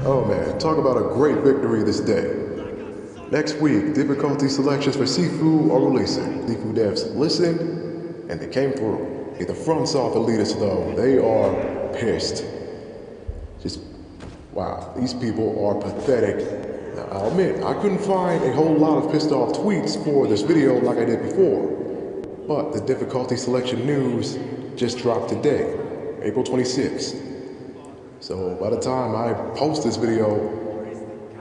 Oh man, talk about a great victory this day. Next week, difficulty selections for Sifu are releasing. Sifu devs listened, and they came through. The FromSoft elitists though, they are pissed. Just, wow, these people are pathetic. Now, I'll admit, I couldn't find a whole lot of pissed off tweets for this video like I did before. But the difficulty selection news just dropped today, April 26th. So by the time I post this video,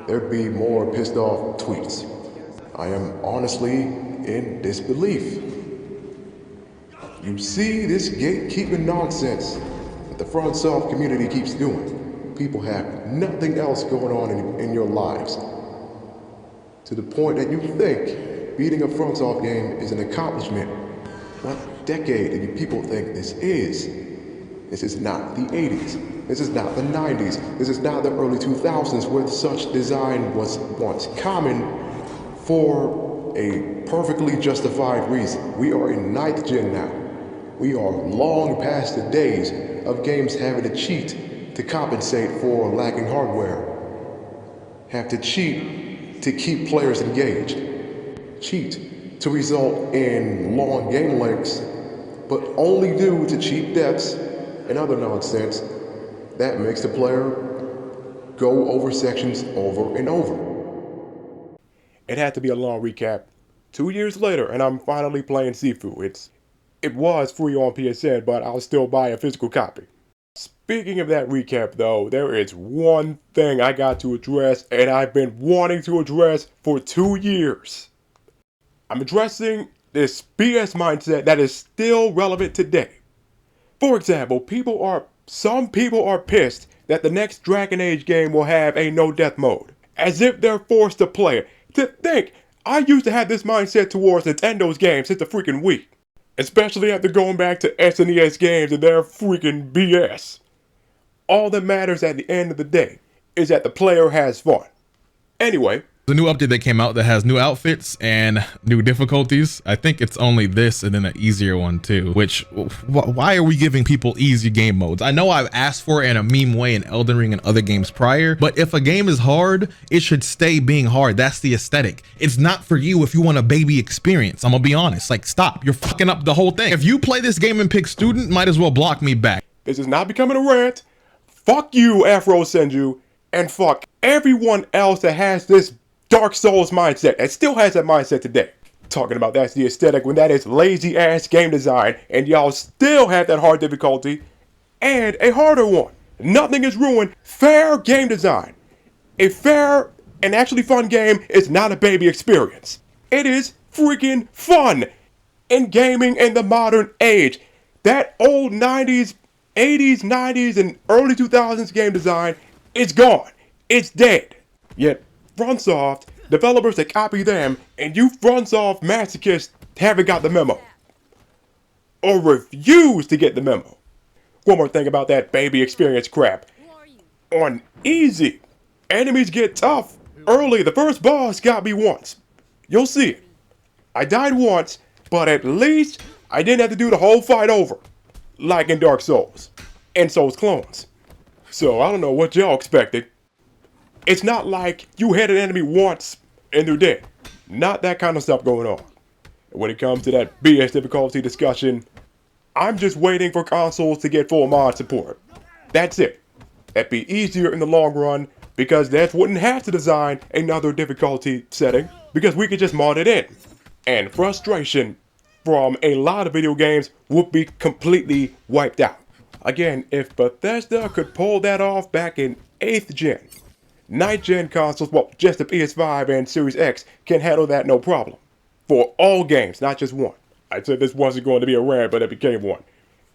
there'd be more pissed off tweets. I am honestly in disbelief. You see this gatekeeping nonsense that the FromSoft community keeps doing. People have nothing else going on in your lives. To the point that you think beating a FromSoft game is an accomplishment. What decade do you people think this is? This is not the 80s. This is not the 90s. This is not the early 2000s where such design was once common for a perfectly justified reason. We are in 9th gen now. We are long past the days of games having to cheat to compensate for lacking hardware. Have to cheat to keep players engaged. Cheat to result in long game lengths, but only due to cheap deaths and other nonsense that makes the player go over sections over and over. It had to be a long recap. 2 years later, and I'm finally playing Sifu. It was free on PSN, but I'll still buy a physical copy. Speaking of that recap though, there is one thing I got to address, and I've been wanting to address for 2 years. I'm addressing this BS mindset that is still relevant today. For example, some people are pissed that the next Dragon Age game will have a no-death mode, as if they're forced to play it. To think, I used to have this mindset towards Nintendo's games since the freaking Wii. Especially after going back to SNES games and their freaking BS. All that matters at the end of the day is that the player has fun. Anyway, the new update that came out that has new outfits and new difficulties. I think it's only this and then an easier one too, which why are we giving people easy game modes? I know I've asked for it in a meme way in Elden Ring and other games prior, but if a game is hard, it should stay being hard. That's the aesthetic. It's not for you if you want a baby experience. I'm gonna be honest, like stop, you're fucking up the whole thing. If you play this game and pick student, might as well block me back. This is not becoming a rant. Fuck you, AfroSenju, and fuck everyone else that has this Dark Souls mindset and still has that mindset today. Talking about that's the aesthetic when that is lazy ass game design and y'all still have that hard difficulty and a harder one. Nothing is ruined. Fair game design. A fair and actually fun game is not a baby experience. It is freaking fun in gaming in the modern age. That old 90s, 80s, 90s, and early 2000s game design is gone. It's dead. Yet FromSoft, developers that copy them, and you FromSoft masochists haven't got the memo. Or refuse to get the memo. One more thing about that baby experience crap. On easy, enemies get tough. Early, the first boss got me once. You'll see it. I died once, but at least I didn't have to do the whole fight over. Like in Dark Souls. And Souls clones. So I don't know what y'all expected. It's not like you hit an enemy once and they're dead. Not that kind of stuff going on. And when it comes to that BS difficulty discussion, I'm just waiting for consoles to get full mod support. That's it. That'd be easier in the long run because devs wouldn't have to design another difficulty setting because we could just mod it in. And frustration from a lot of video games would be completely wiped out. Again, if Bethesda could pull that off back in 8th gen, 9th gen consoles, well, just the PS5 and Series X can handle that no problem. For all games, not just one. I said this wasn't going to be a rant, but it became one.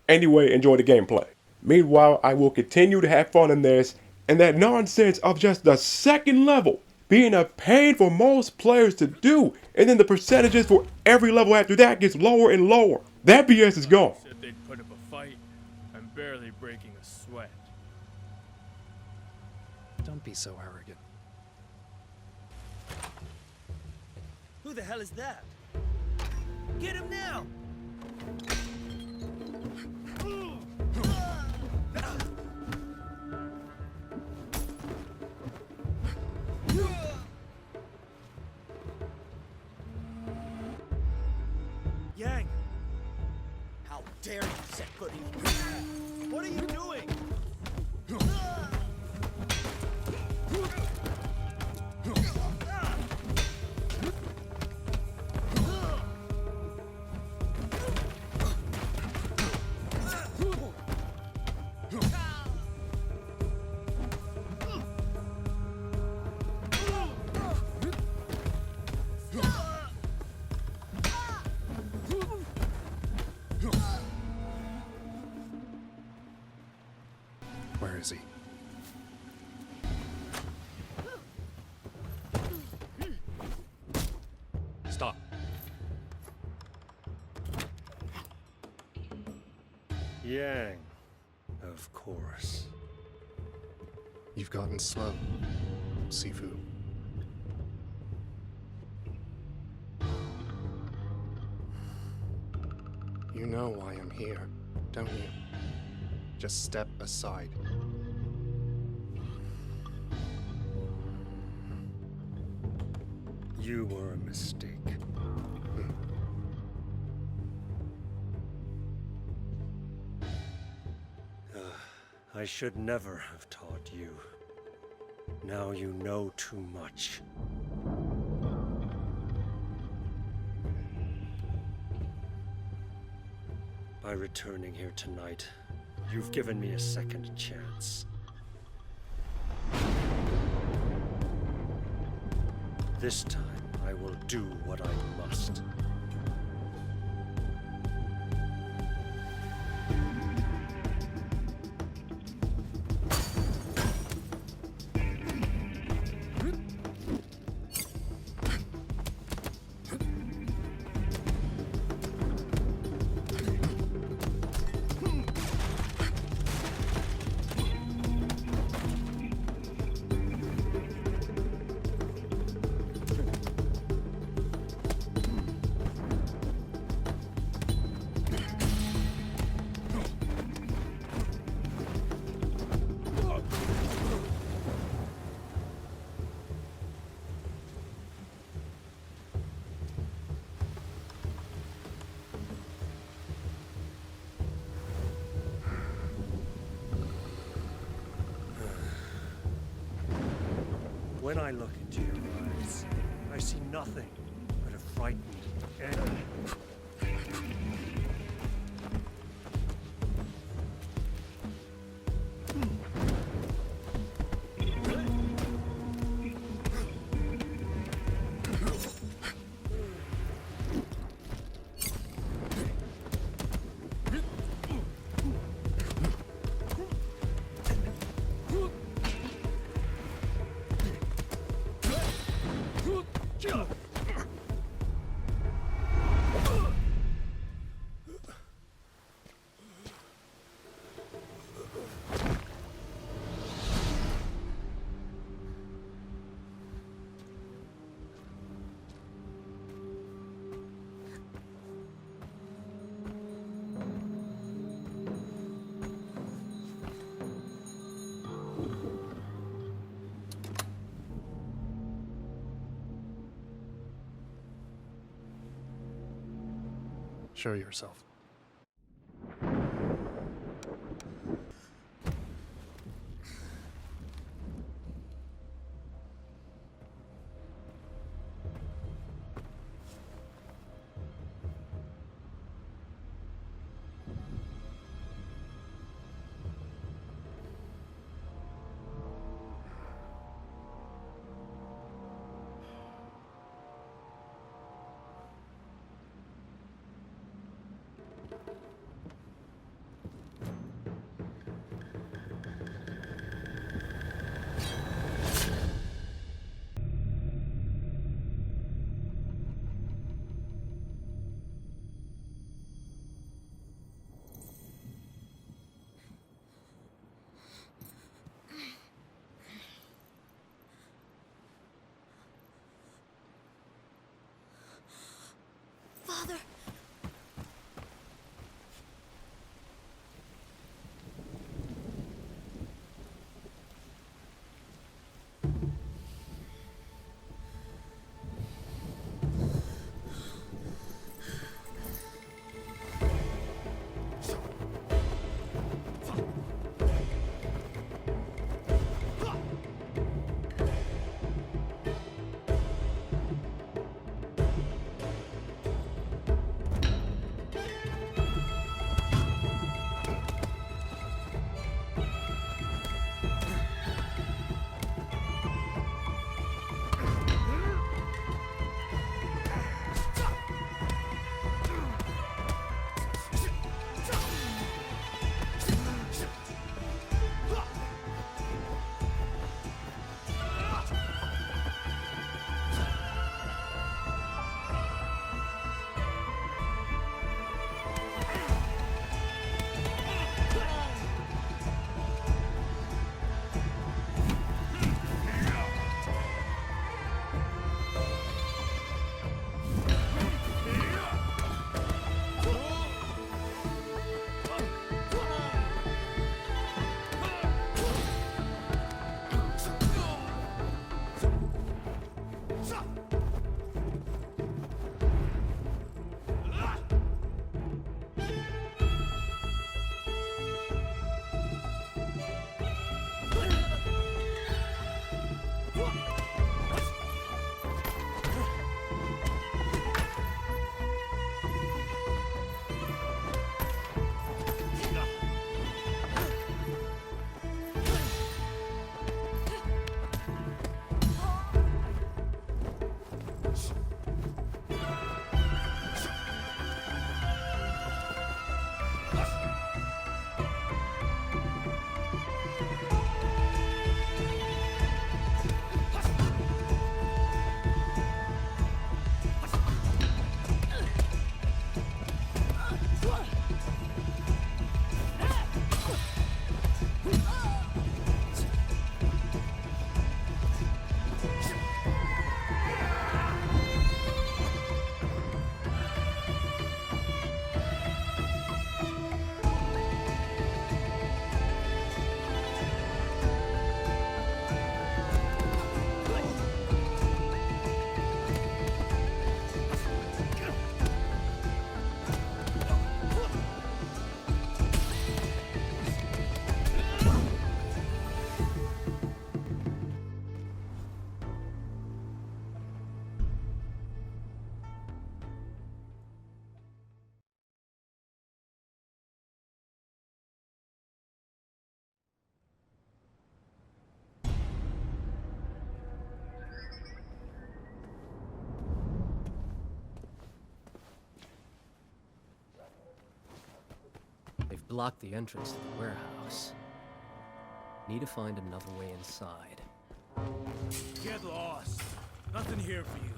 Anyway, enjoy the gameplay. Meanwhile, I will continue to have fun in this, and that nonsense of just the second level being a pain for most players to do, and then the percentages for every level after that gets lower and lower. That BS is gone. Said they'd put up a fight. I'm barely breaking a sweat. Don't be so arrogant. Who the hell is that? Get him now! set footing. What are you doing? Where is he? Stop. Yang, of course. You've gotten slow, Sifu. You know why I'm here, don't you? Just step aside. You were a mistake. I should never have taught you. Now you know too much. By returning here tonight, you've given me a second chance. This time, I will do what I must. When I look into your eyes, I see nothing but a frightened enemy. Show yourself. blocked the entrance to the warehouse. Need to find another way inside. Get lost. Nothing here for you.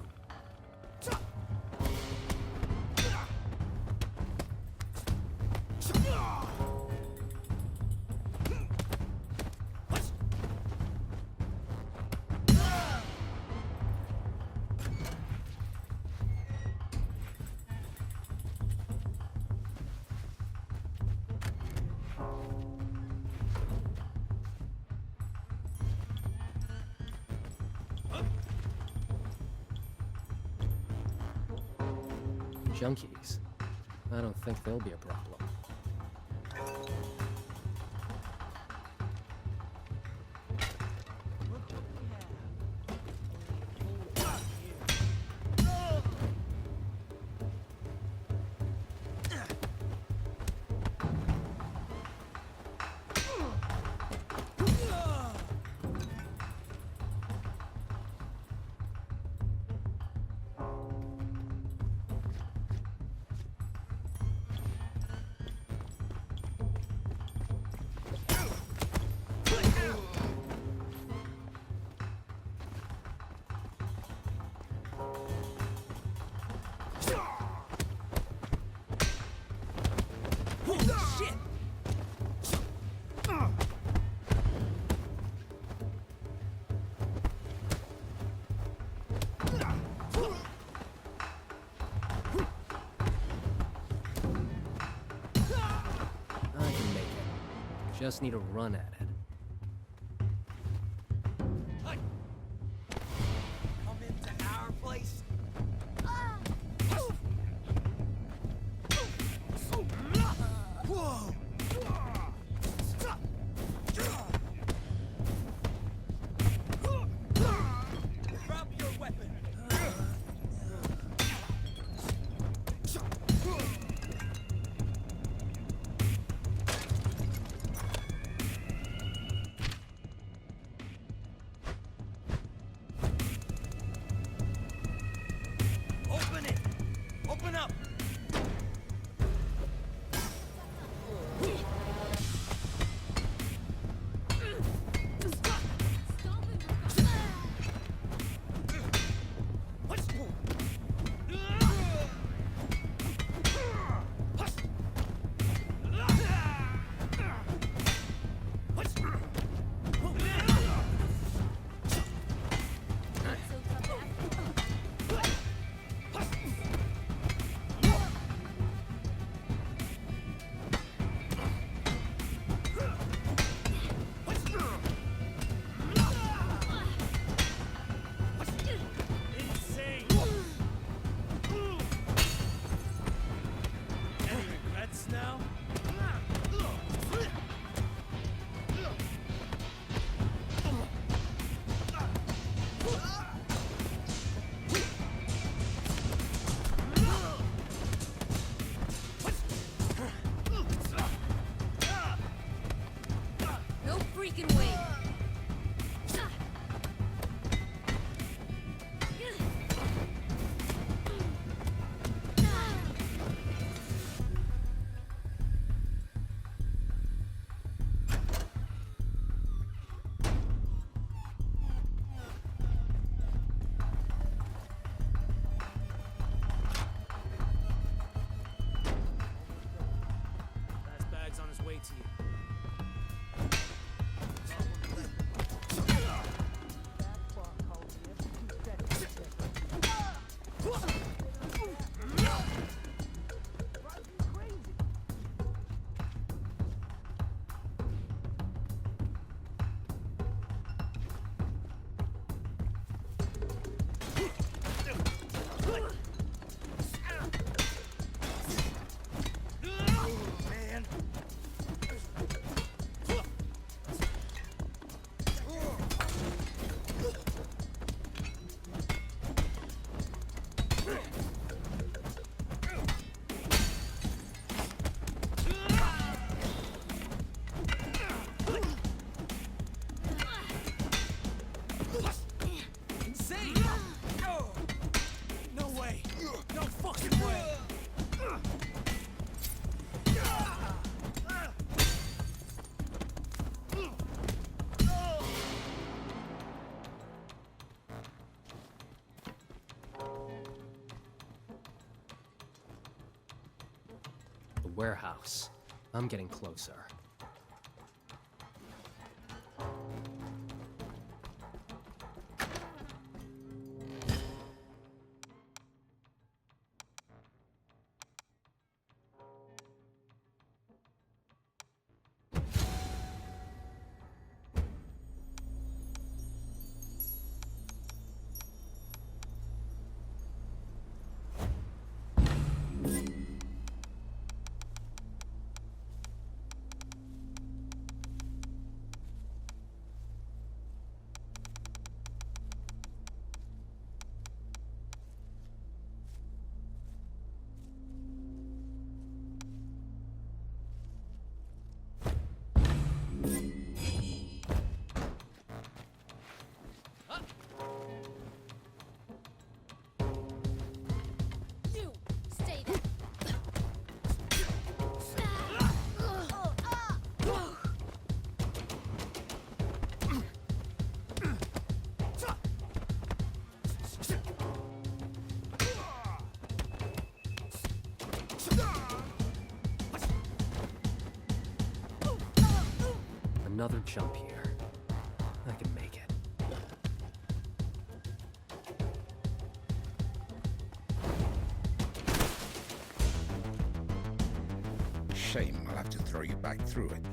Junkies. I don't think they'll be a problem. Just need to run at it. Come into our place. Whoa! Drop your weapon. Open it! Open up! Insane! Any regrets now? No freaking way! Last bag's on his way to you. Warehouse. I'm getting closer. You stay there. Another jump here. I can make it. Shame I'll have to throw you back through it.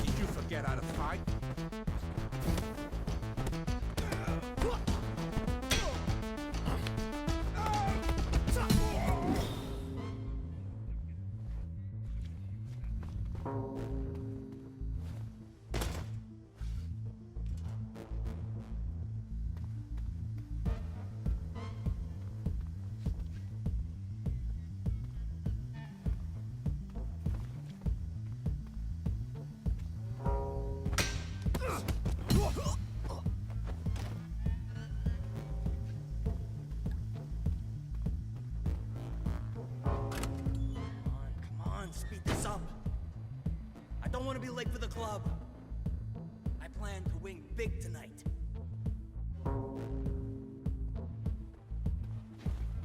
Did you forget how to fight? Come on, speed this up. I don't want to be late for the club. I plan to win big tonight.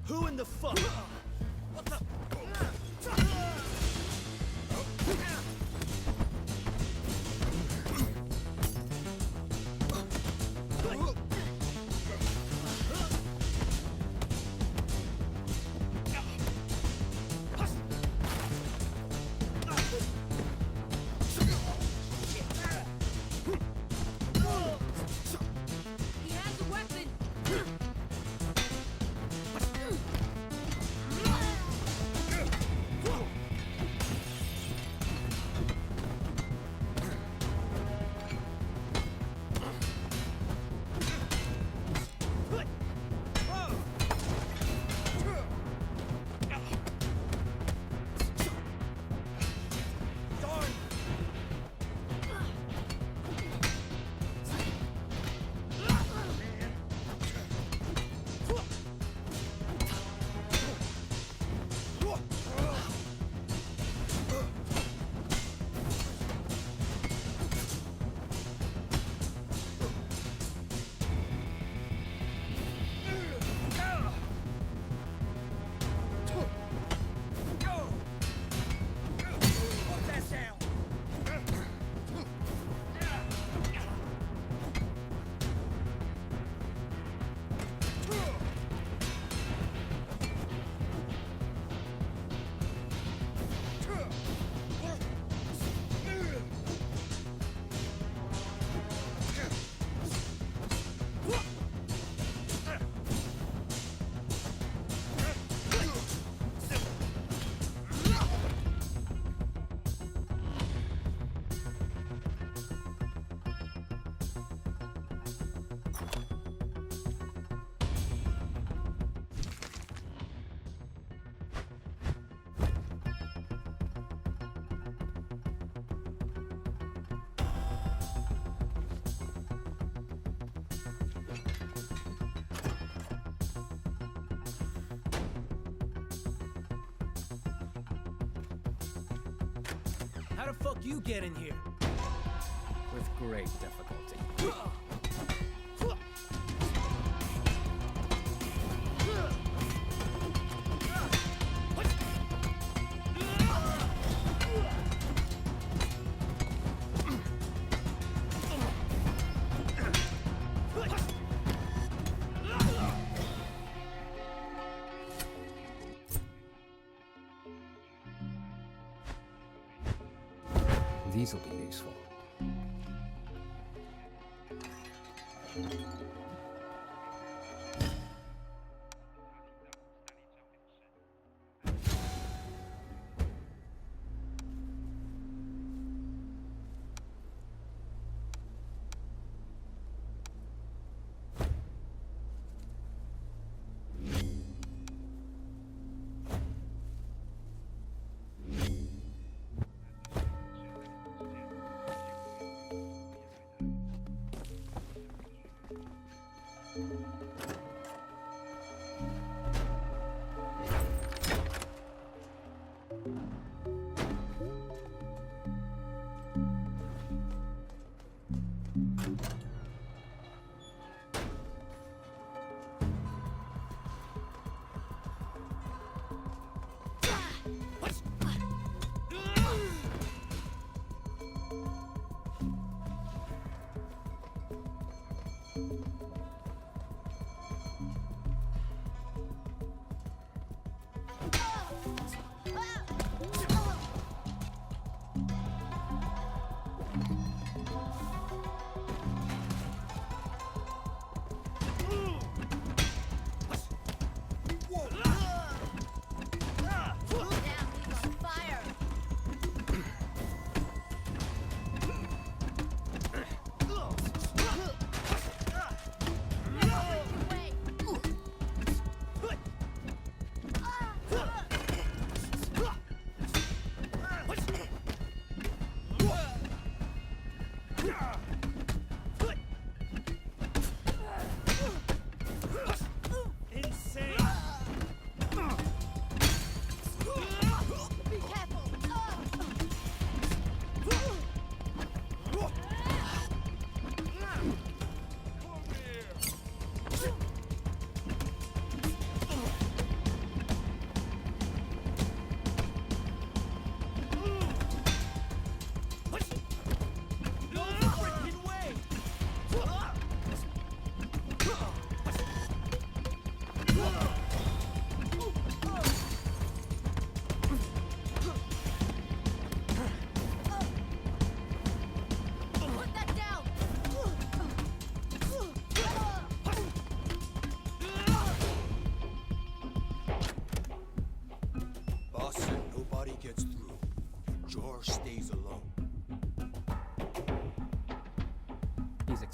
Who in the fuck? What the? He has a weapon. How the fuck you get in here? With great difficulty. These will be useful.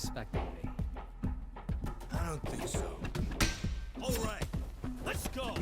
Expecting me. I don't think so. All right, let's go.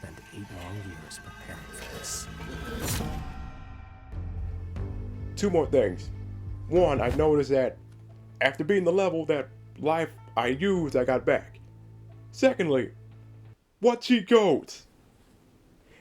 spent 8 long years preparing for this. 2 more things. One, I've noticed that after beating the level, that life I used, I got back. Secondly, what cheat codes?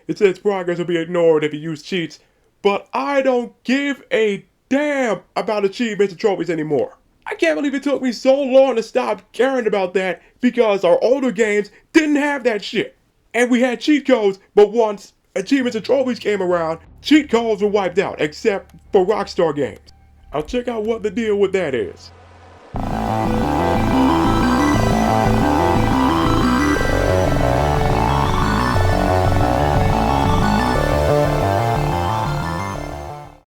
It says progress will be ignored if you use cheats, but I don't give a damn about achievements and trophies anymore. I can't believe it took me so long to stop caring about that because our older games didn't have that shit. And we had cheat codes, but once achievements and trophies came around, cheat codes were wiped out, except for Rockstar games. I'll check out what the deal with that is.